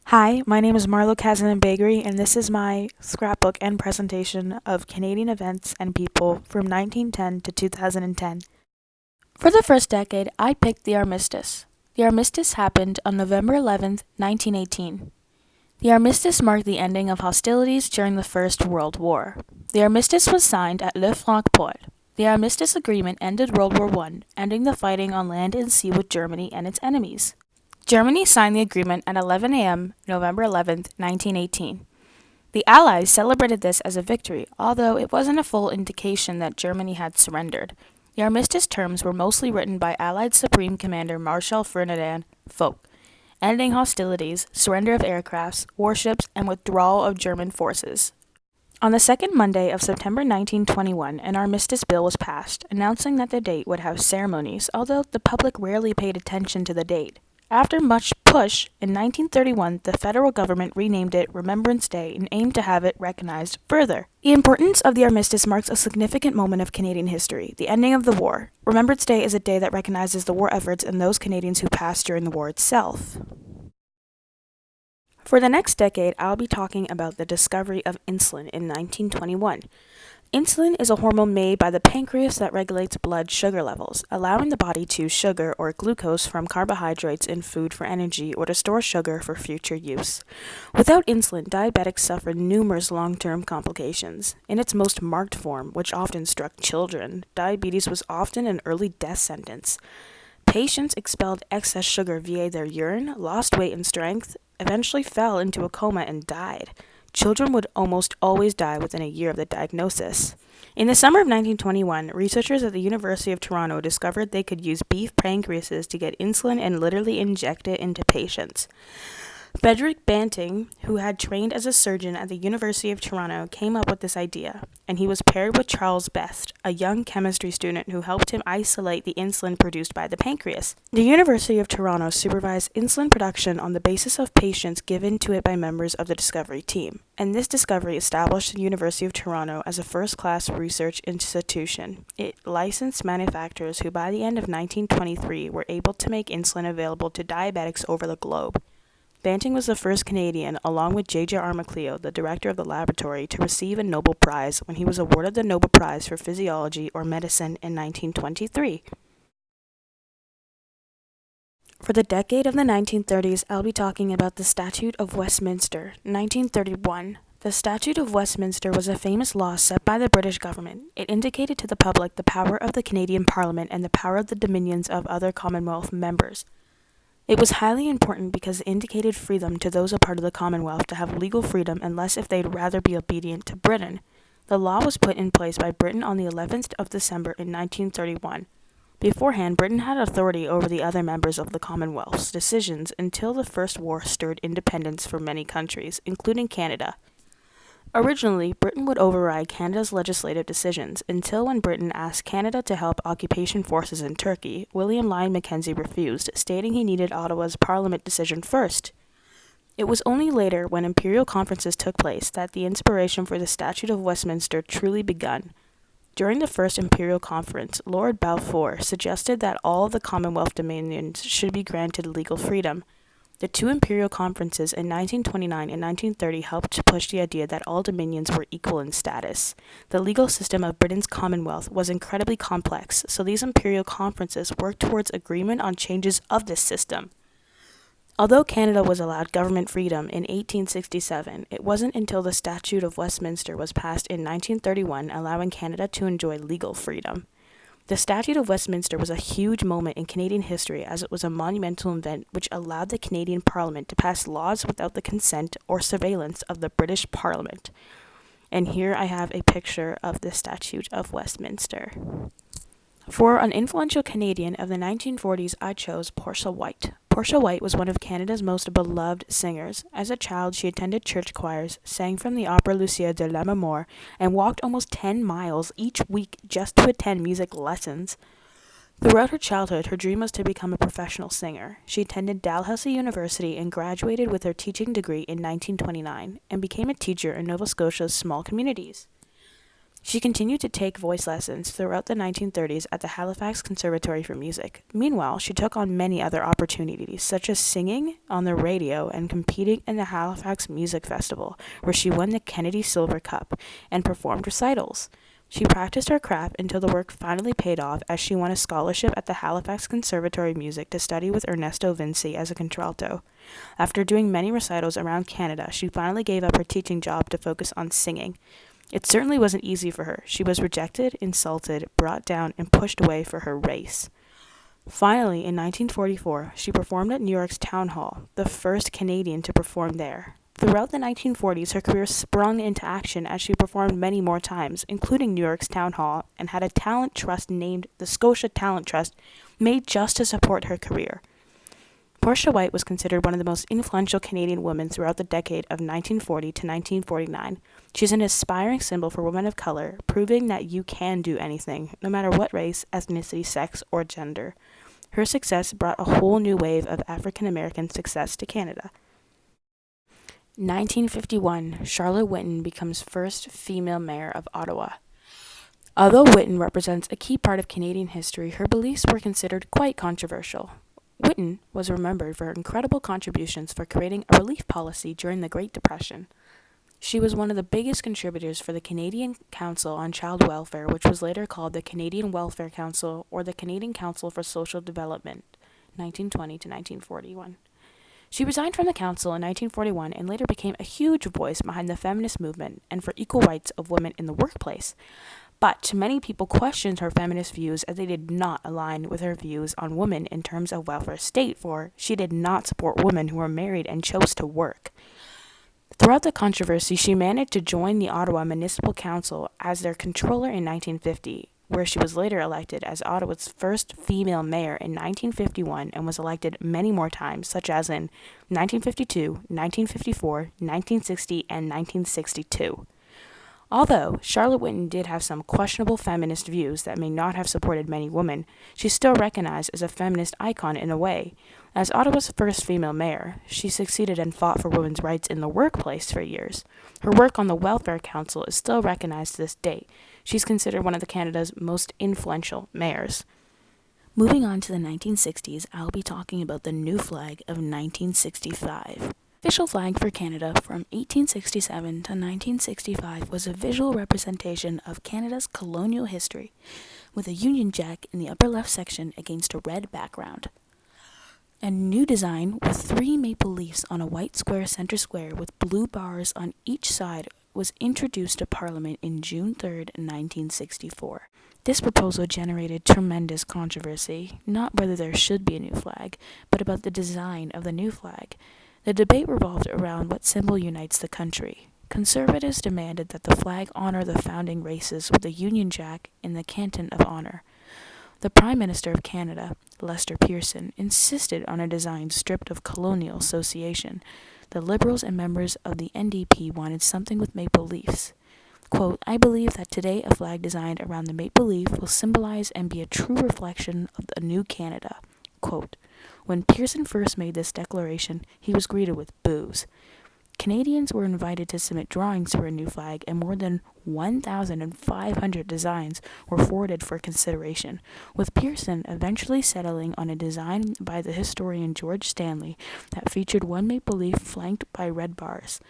Hi, my name is Marlowes and Bakery, and this is my scrapbook and presentation of Canadian events and people from 1910 to 2010. For the first decade, I picked the armistice. The armistice happened on November 11th, 1918. The armistice marked the ending of hostilities during the First World War. The armistice was signed at Le Franc-Port. The armistice agreement ended World War I, ending the fighting on land and sea with Germany and its enemies. Germany signed the agreement at 11 a.m. November 11th, 1918. The Allies celebrated this as a victory, although it wasn't a full indication that Germany had surrendered. The armistice terms were mostly written by Allied Supreme Commander Marshal Ferdinand Foch, ending hostilities, surrender of aircrafts, warships, and withdrawal of German forces. On the second Monday of September 1921, an armistice bill was passed, announcing that the date would have ceremonies, although the public rarely paid attention to the date. After much push, in 1931 the federal government renamed it Remembrance Day and aimed to have it recognized further. The importance of the armistice marks a significant moment of Canadian history, the ending of the war. Remembrance Day is a day that recognizes the war efforts and those Canadians who passed during the war itself. For the next decade, I'll be talking about the discovery of insulin in 1921. Insulin is a hormone made by the pancreas that regulates blood sugar levels, allowing the body to use sugar or glucose from carbohydrates in food for energy or to store sugar for future use. Without insulin, diabetics suffer numerous long-term complications. In its most marked form, which often struck children, diabetes was often an early death sentence. Patients expelled excess sugar via their urine, lost weight and strength, eventually fell into a coma and died. Children would almost always die within a year of the diagnosis. In the summer of 1921, researchers at the University of Toronto discovered they could use beef pancreases to get insulin and literally inject it into patients. Frederick Banting, who had trained as a surgeon at the University of Toronto, came up with this idea, and he was paired with Charles Best, a young chemistry student who helped him isolate the insulin produced by the pancreas. The University of Toronto supervised insulin production on the basis of patients given to it by members of the discovery team, and this discovery established the University of Toronto as a first-class research institution. It licensed manufacturers who by the end of 1923 were able to make insulin available to diabetics over the globe. Banting was the first Canadian, along with J.J.R. Macleod, the director of the laboratory, to receive a Nobel Prize when he was awarded the Nobel Prize for Physiology or Medicine in 1923. For the decade of the 1930s, I'll be talking about the Statute of Westminster, 1931. The Statute of Westminster was a famous law set by the British government. It indicated to the public the power of the Canadian Parliament and the power of the dominions of other Commonwealth members. It was highly important because it indicated freedom to those a part of the Commonwealth to have legal freedom unless if they'd rather be obedient to Britain. The law was put in place by Britain on the 11th of December in 1931. Beforehand, Britain had authority over the other members of the Commonwealth's decisions until the First War stirred independence for many countries, including Canada. Originally, Britain would override Canada's legislative decisions until when Britain asked Canada to help occupation forces in Turkey, William Lyon Mackenzie refused, stating he needed Ottawa's parliament decision first. It was only later, when imperial conferences took place, that the inspiration for the Statute of Westminster truly begun. During the first imperial conference, Lord Balfour suggested that all of the Commonwealth dominions should be granted legal freedom. The two imperial conferences in 1929 and 1930 helped to push the idea that all dominions were equal in status. The legal system of Britain's Commonwealth was incredibly complex, so these imperial conferences worked towards agreement on changes of this system. Although Canada was allowed government freedom in 1867, it wasn't until the Statute of Westminster was passed in 1931 allowing Canada to enjoy legal freedom. The Statute of Westminster was a huge moment in Canadian history as it was a monumental event which allowed the Canadian Parliament to pass laws without the consent or surveillance of the British Parliament. And here I have a picture of the Statute of Westminster. For an influential Canadian of the 1940s, I chose Portia White. Portia White was one of Canada's most beloved singers. As a child, she attended church choirs, sang from the opera Lucia de Lammermoor, and walked almost 10 miles each week just to attend music lessons. Throughout her childhood, her dream was to become a professional singer. She attended Dalhousie University and graduated with her teaching degree in 1929, and became a teacher in Nova Scotia's small communities. She continued to take voice lessons throughout the 1930s at the Halifax Conservatory for Music. Meanwhile, she took on many other opportunities, such as singing on the radio and competing in the Halifax Music Festival, where she won the Kennedy Silver Cup and performed recitals. She practiced her craft until the work finally paid off as she won a scholarship at the Halifax Conservatory of Music to study with Ernesto Vinci as a contralto. After doing many recitals around Canada, she finally gave up her teaching job to focus on singing. It certainly wasn't easy for her. She was rejected, insulted, brought down, and pushed away for her race. Finally, in 1944, she performed at New York's Town Hall, the first Canadian to perform there. Throughout the 1940s, her career sprung into action as she performed many more times, including New York's Town Hall, and had a talent trust named the Scotia Talent Trust made just to support her career. Portia White was considered one of the most influential Canadian women throughout the decade of 1940 to 1949. She's an aspiring symbol for women of color, proving that you can do anything, no matter what race, ethnicity, sex, or gender. Her success brought a whole new wave of African American success to Canada. 1951, Charlotte Whitten becomes first female mayor of Ottawa. Although Whitten represents a key part of Canadian history, her beliefs were considered quite controversial. Whitten was remembered for her incredible contributions for creating a relief policy during the Great Depression. She was one of the biggest contributors for the Canadian Council on Child Welfare, which was later called the Canadian Welfare Council or the Canadian Council for Social Development, 1920 to 1941. She resigned from the council in 1941 and later became a huge voice behind the feminist movement and for equal rights of women in the workplace. But many people questioned her feminist views as they did not align with her views on women in terms of welfare state, for she did not support women who were married and chose to work. Throughout the controversy, she managed to join the Ottawa Municipal Council as their controller in 1950, where she was later elected as Ottawa's first female mayor in 1951 and was elected many more times, such as in 1952, 1954, 1960, and 1962. Although Charlotte Whitten did have some questionable feminist views that may not have supported many women, she's still recognized as a feminist icon in a way. As Ottawa's first female mayor, she succeeded and fought for women's rights in the workplace for years. Her work on the Welfare Council is still recognized to this day. She's considered one of Canada's most influential mayors. Moving on to the 1960s, I'll be talking about the new flag of 1965. Official flag for Canada from 1867 to 1965 was a visual representation of Canada's colonial history, with a Union Jack in the upper left section against a red background. A new design with 3 maple leaves on a white square center square with blue bars on each side was introduced to Parliament in June 3, 1964. This proposal generated tremendous controversy, not whether there should be a new flag, but about the design of the new flag. The debate revolved around what symbol unites the country. Conservatives demanded that the flag honor the founding races with the Union Jack in the canton of honor. The Prime Minister of Canada, Lester Pearson, insisted on a design stripped of colonial association. The Liberals and members of the NDP wanted something with maple leaves. Quote, "I believe that today a flag designed around the maple leaf will symbolize and be a true reflection of the new Canada." Quote, "When Pearson first made this declaration, he was greeted with boos. Canadians were invited to submit drawings for a new flag, and more than 1,500 designs were forwarded for consideration, with Pearson eventually settling on a design by the historian George Stanley that featured one maple leaf flanked by red bars.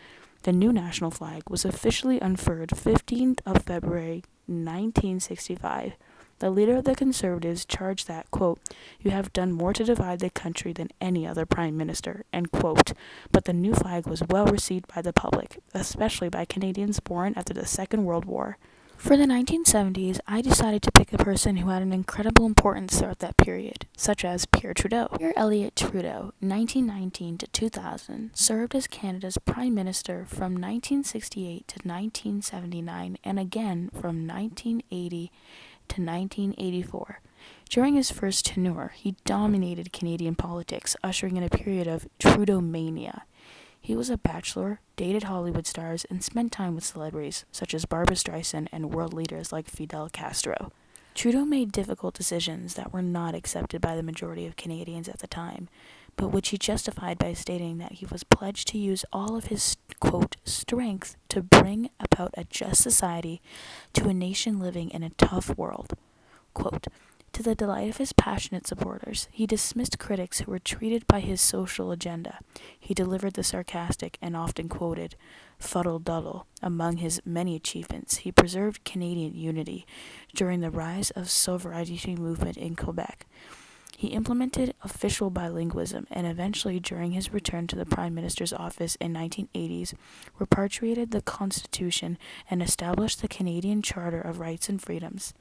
The new national flag was officially unfurled 15th of February 1965. The leader of the Conservatives charged that, quote, "You have done more to divide the country than any other prime minister," end quote. But the new flag was well received by the public, especially by Canadians born after the Second World War. For the 1970s, I decided to pick a person who had an incredible importance throughout that period, such as Pierre Trudeau. Pierre Elliott Trudeau, 1919 to 2000, served as Canada's Prime Minister from 1968 to 1979 and again from 1980 to 1984. During his first tenure, he dominated Canadian politics, ushering in a period of Trudeau-mania. He was a bachelor, dated Hollywood stars, and spent time with celebrities such as Barbra Streisand and world leaders like Fidel Castro. Trudeau made difficult decisions that were not accepted by the majority of Canadians at the time, but which he justified by stating that he was pledged to use all of his, quote, strength to bring about a just society to a nation living in a tough world. Quote, to the delight of his passionate supporters, he dismissed critics who were treated by his social agenda. He delivered the sarcastic and often quoted fuddle-duddle. Among his many achievements, he preserved Canadian unity during the rise of sovereignty movement in Quebec. He implemented official bilingualism and eventually, during his return to the Prime Minister's office in 1980s, repatriated the Constitution and established the Canadian Charter of Rights and Freedoms.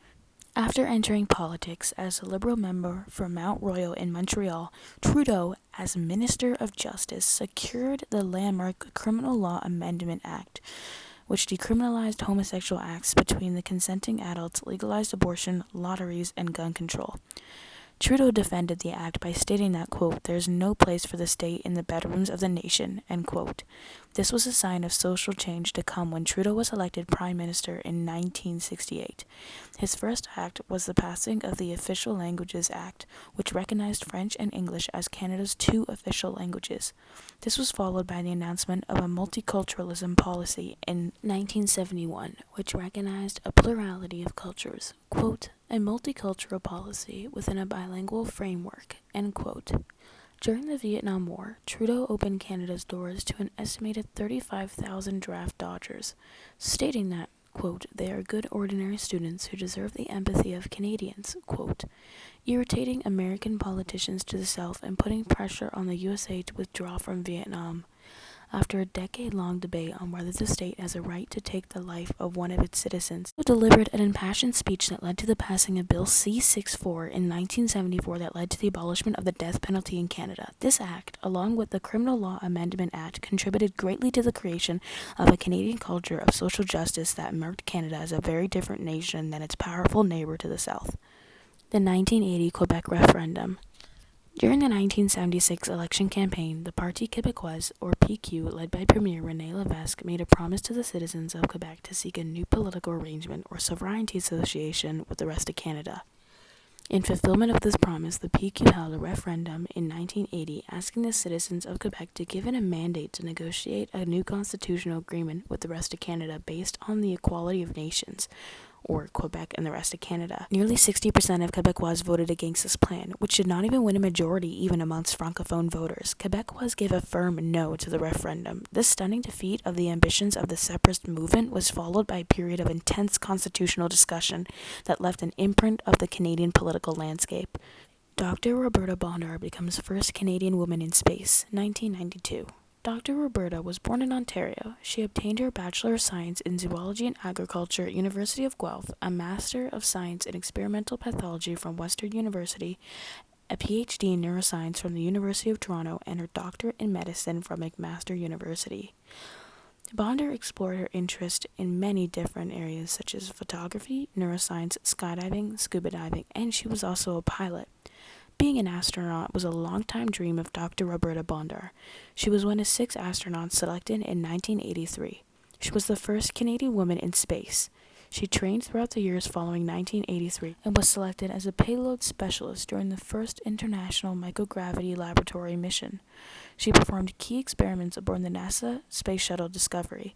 After entering politics as a Liberal member for Mount Royal in Montreal, Trudeau, as Minister of Justice, secured the landmark Criminal Law Amendment Act, which decriminalized homosexual acts between the consenting adults, legalized abortion, lotteries, and gun control. Trudeau defended the act by stating that, quote, there is no place for the state in the bedrooms of the nation, end quote. This was a sign of social change to come when Trudeau was elected Prime Minister in 1968. His first act was the passing of the Official Languages Act, which recognized French and English as Canada's two official languages. This was followed by the announcement of a multiculturalism policy in 1971, which recognized a plurality of cultures, quote, a multicultural policy within a bilingual framework, end quote. During the Vietnam War, Trudeau opened Canada's doors to an estimated 35,000 draft dodgers, stating that, quote, they are good ordinary students who deserve the empathy of Canadians, quote, irritating American politicians to the south and putting pressure on the USA to withdraw from Vietnam. After a decade-long debate on whether the state has a right to take the life of one of its citizens, he delivered an impassioned speech that led to the passing of Bill C-64 in 1974 that led to the abolishment of the death penalty in Canada. This act, along with the Criminal Law Amendment Act, contributed greatly to the creation of a Canadian culture of social justice that marked Canada as a very different nation than its powerful neighbor to the south. The 1980 Quebec referendum. During the 1976 election campaign, the Parti Québécois, or PQ, led by Premier René Lévesque, made a promise to the citizens of Quebec to seek a new political arrangement or sovereignty association with the rest of Canada. In fulfillment of this promise, the PQ held a referendum in 1980 asking the citizens of Quebec to give it a mandate to negotiate a new constitutional agreement with the rest of Canada based on the equality of nations, or Quebec and the rest of Canada. Nearly 60% of Quebecois voted against this plan, which did not even win a majority even amongst Francophone voters. Quebecois gave a firm no to the referendum. This stunning defeat of the ambitions of the separatist movement was followed by a period of intense constitutional discussion that left an imprint of the Canadian political landscape. Dr. Roberta Bondar becomes first Canadian woman in space, 1992. Dr. Roberta was born in Ontario. She obtained her Bachelor of Science in Zoology and Agriculture at University of Guelph, a Master of Science in Experimental Pathology from Western University, a PhD in Neuroscience from the University of Toronto, and her Doctorate in Medicine from McMaster University. Bondar explored her interest in many different areas such as photography, neuroscience, skydiving, scuba diving, and she was also a pilot. Being an astronaut was a long-time dream of Dr. Roberta Bondar. She was one of 6 astronauts selected in 1983. She was the first Canadian woman in space. She trained throughout the years following 1983 and was selected as a payload specialist during the first International Microgravity Laboratory mission. She performed key experiments aboard the NASA Space Shuttle Discovery.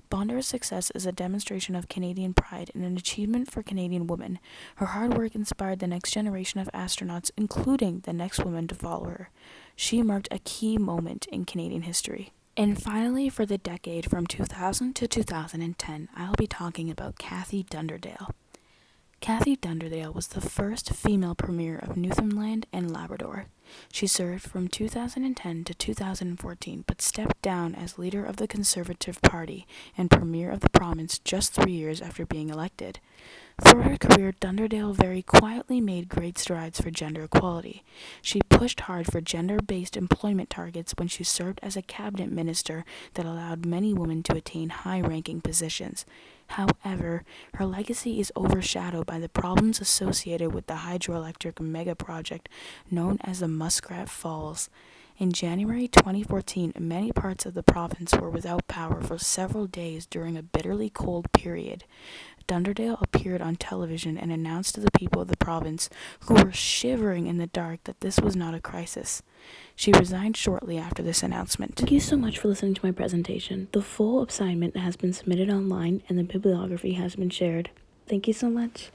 Bondar's success is a demonstration of Canadian pride and an achievement for Canadian women. Her hard work inspired the next generation of astronauts, including the next woman to follow her. She marked a key moment in Canadian history. And finally, for the decade from 2000 to 2010, I'll be talking about Kathy Dunderdale. Kathy Dunderdale was the first female premier of Newfoundland and Labrador. She served from 2010 to 2014, but stepped down as leader of the Conservative Party and premier of the province just 3 years after being elected. Throughout her career, Dunderdale very quietly made great strides for gender equality. She pushed hard for gender-based employment targets when she served as a cabinet minister that allowed many women to attain high-ranking positions. However, her legacy is overshadowed by the problems associated with the hydroelectric mega project known as the Muskrat Falls. In January 2014, many parts of the province were without power for several days during a bitterly cold period. Dunderdale appeared on television and announced to the people of the province, who were shivering in the dark, that this was not a crisis. She resigned shortly after this announcement. Thank you so much for listening to my presentation. The full assignment has been submitted online and the bibliography has been shared. Thank you so much.